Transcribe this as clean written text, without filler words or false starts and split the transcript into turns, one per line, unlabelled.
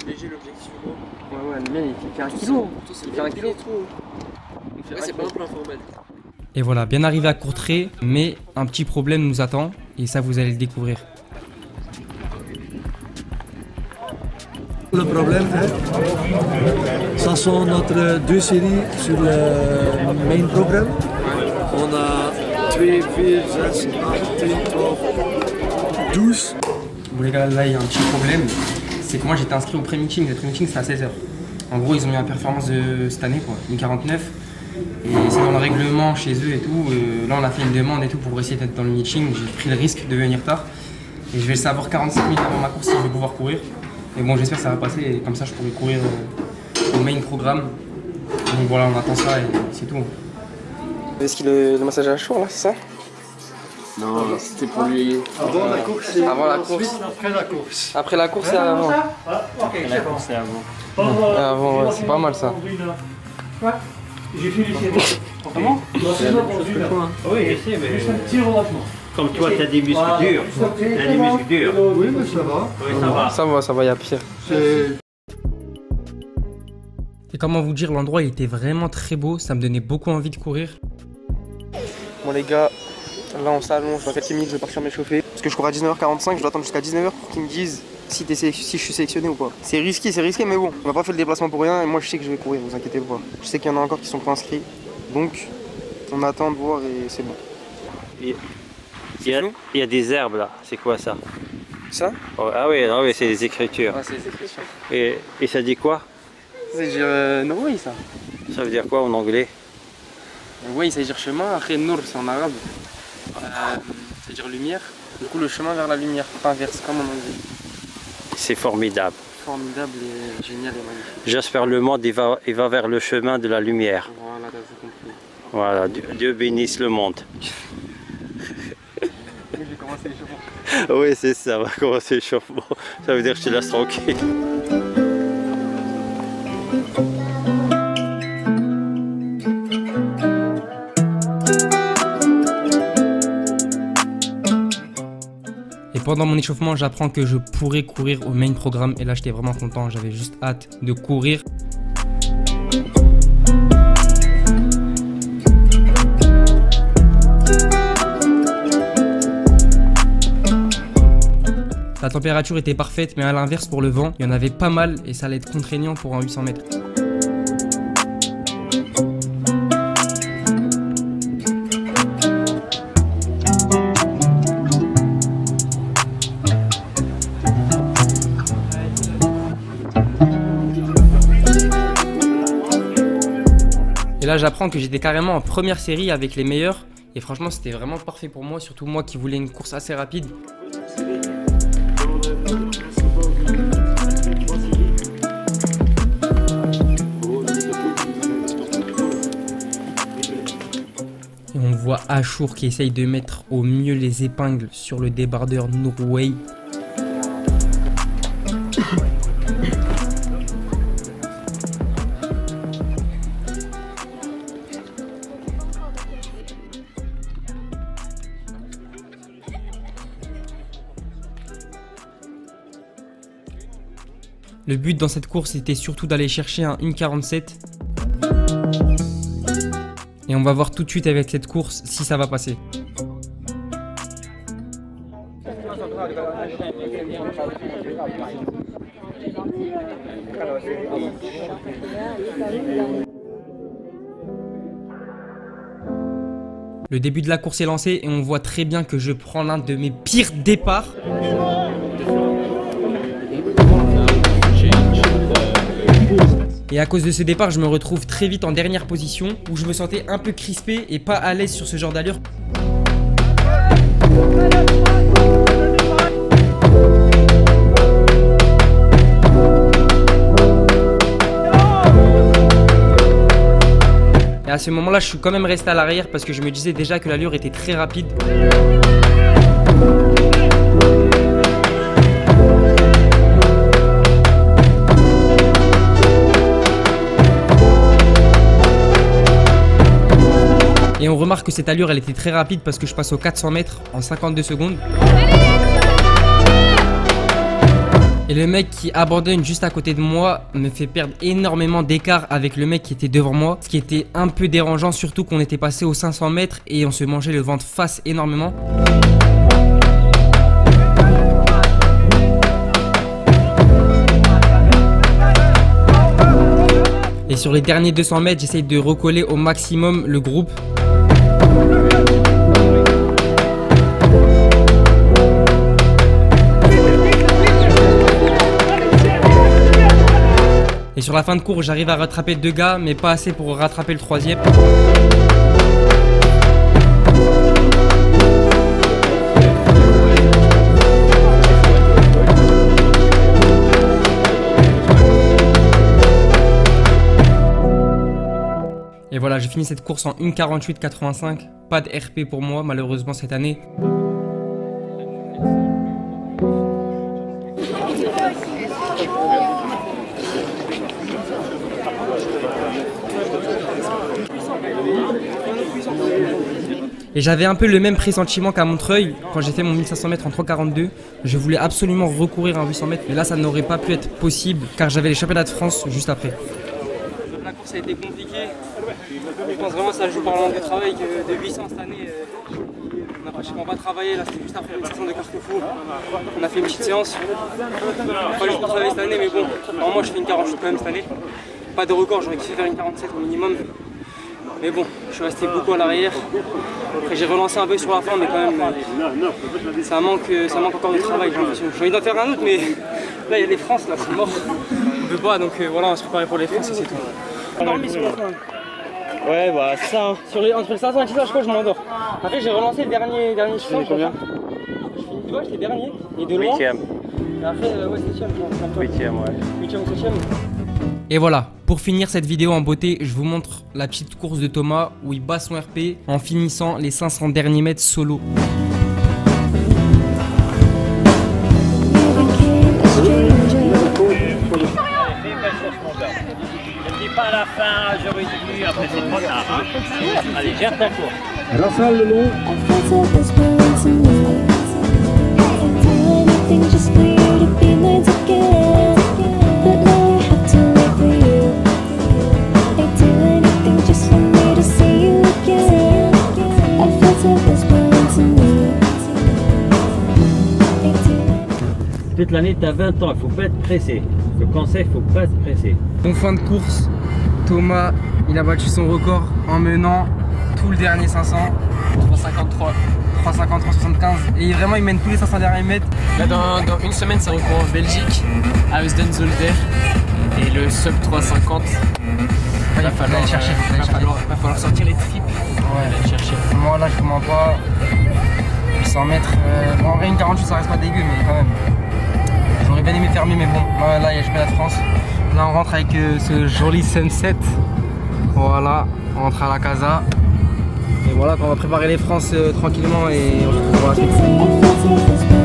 léger l'objectif.
Ouais, le mien il fait 1 kilo.
Il fait 1 kilo trop. Ouais, c'est pas un plan formel.
Et voilà, bien arrivé à Courtrai, mais un petit problème nous attend et ça vous allez le découvrir.
Le problème est, ça sont notre 2 séries sur le main programme. On a 2, 4, 6, 8, 10, 12, 12.
Bon les gars, là il y a un petit problème, c'est que moi j'étais inscrit au pré-meeting, le pré-meeting c'est à 16h. En gros ils ont mis la performance de cette année quoi, une 49. Et c'est dans le règlement chez eux et tout. Là on a fait une demande et tout pour essayer d'être dans le meeting. J'ai pris le risque de venir tard. Et je vais le savoir 45 minutes avant ma course si je vais pouvoir courir. Et bon j'espère que ça va passer et comme ça je pourrai courir au main programme. Donc voilà, on attend ça et c'est tout.
Est-ce qu'il le massage à la chour là, c'est ça?
Non, c'était pour lui.
Avant la course,
Avant la course.
après la course.
Après la course et avant.
La course, c'est avant.
Avant, ouais, c'est pas mal ça.
J'ai fait les séries. Comment? Oui, je sais, mais. Juste un petit relâchement. Comme toi, t'as des muscles durs. T'as des muscles durs.
Oui, mais ça va.
Oui,
Ça va, y a pire.
Et comment vous dire, l'endroit il était vraiment très beau, ça me donnait beaucoup envie de courir.
Bon les gars, là on s'allonge, dans quelques minutes je vais partir m'échauffer. Parce que je cours à 19h45, je dois attendre jusqu'à 19h pour qu'ils me disent si je suis sélectionné ou pas. C'est risqué, mais bon, on n'a pas fait le déplacement pour rien et moi je sais que je vais courir, vous inquiétez pas. Je sais qu'il y en a encore qui sont pas inscrits, donc on attend de voir et c'est bon.
Il y a des herbes là, c'est quoi ça?
Ça?
Ah oui, c'est des écritures.
Ah, c'est les écritures.
Et ça dit quoi?
Ça veut dire Nouri ça.
Ça veut dire quoi en anglais?
Oui, ça veut dire chemin, après Nour c'est en arabe. Ça veut dire lumière. Du coup le chemin vers la lumière, pas inverse comme on dit.
C'est formidable.
Formidable et génial et magnifique.
J'espère le monde il va vers le chemin de la lumière.
Voilà, t'as tout compris.
Voilà, Dieu bénisse le monde.
Je vais commencer l'échauffement.
Oui, c'est ça, on va commencer l'échauffement. Ça veut dire que je te laisse tranquille.
Et pendant mon échauffement, j'apprends que je pourrais courir au main programme et là j'étais vraiment content, j'avais juste hâte de courir. La température était parfaite, mais à l'inverse pour le vent, il y en avait pas mal et ça allait être contraignant pour un 800 mètres. Et là j'apprends que j'étais carrément en première série avec les meilleurs et franchement c'était vraiment parfait pour moi, surtout moi qui voulais une course assez rapide. Et on voit Achour qui essaye de mettre au mieux les épingles sur le débardeur Norway. Le but dans cette course était surtout d'aller chercher un 1,47. Et on va voir tout de suite avec cette course si ça va passer. Le début de la course est lancé et on voit très bien que je prends l'un de mes pires départs. Et à cause de ce départ, je me retrouve très vite en dernière position où je me sentais un peu crispé et pas à l'aise sur ce genre d'allure. Et à ce moment-là, je suis quand même resté à l'arrière parce que je me disais déjà que l'allure était très rapide. Et on remarque que cette allure elle était très rapide parce que je passe aux 400 mètres en 52 secondes. Et le mec qui abandonne juste à côté de moi me fait perdre énormément d'écart avec le mec qui était devant moi. Ce qui était un peu dérangeant, surtout qu'on était passé aux 500 mètres et on se mangeait le ventre face énormément. Et sur les derniers 200 mètres, j'essaye de recoller au maximum le groupe. Et sur la fin de course, j'arrive à rattraper 2 gars, mais pas assez pour rattraper le 3e. Et voilà, j'ai fini cette course en 1:48,85. Pas de RP pour moi, malheureusement, cette année. Et j'avais un peu le même pressentiment qu'à Montreuil quand j'ai fait mon 1500 mètres en 3:42. Je voulais absolument recourir en 800 mètres, mais là ça n'aurait pas pu être possible car j'avais les championnats de France juste après. La course a été compliquée. Je pense vraiment que ça joue par le manque de travail que de 800 cette année. On n'a pratiquement pas travaillé, là c'était juste après la session de Carquefou. On a fait une petite séance. Pas juste pour travailler cette année, mais bon, moi je fais une 48 quand même cette année. Pas de record, j'aurais kiffé faire une 47 au minimum. Mais bon, je suis resté beaucoup à l'arrière. Après j'ai relancé un peu sur la fin, mais quand même ça manque encore de travail, j'ai l'impression. J'ai envie d'en faire un autre, mais là il y a les France, là c'est mort. On peut pas, donc voilà, on va se préparer pour les France et c'est tout. Ouais, bah c'est ça. Hein. Entre le 500 et le 600, je crois que je m'endors. Après j'ai relancé le dernier chiffre. Combien? Tu vois, j'étais dernier, et de loin. 8ème. Et après, ouais, 7ème, je pense. 8ème, ouais. 8ème ou 7ème. Et voilà, pour finir cette vidéo en beauté, je vous montre la petite course de Thomas où il bat son RP en finissant les 500 derniers mètres solo.
Pas à la fin, j'aurais dû, après c'est trop tard. Hein. Allez, gère ta course.
Rafale le long.
Toute l'année, tu as 20 ans, il ne faut pas être pressé. Le conseil, il ne faut pas être pressé.
En fin de course, Thomas, il a battu son record en menant tout le dernier 500. 3,53,75 et vraiment il mène tous les 500 derniers mètres.
Là dans une semaine c'est un cours en Belgique à Heusden-Zolder et le sub 3,50. Il va falloir sortir les tripes.
Ouais, aller chercher. Moi là je comprends pas. 800 mètres. Bon, en vrai une 48 ça reste pas dégueu mais quand même. J'aurais bien aimé fermer mais bon. Là il y a le championnat de France. Là on rentre avec ce joli sunset. Voilà, on rentre à la casa. Et voilà, on va préparer les France tranquillement et on se retrouve pour la suite.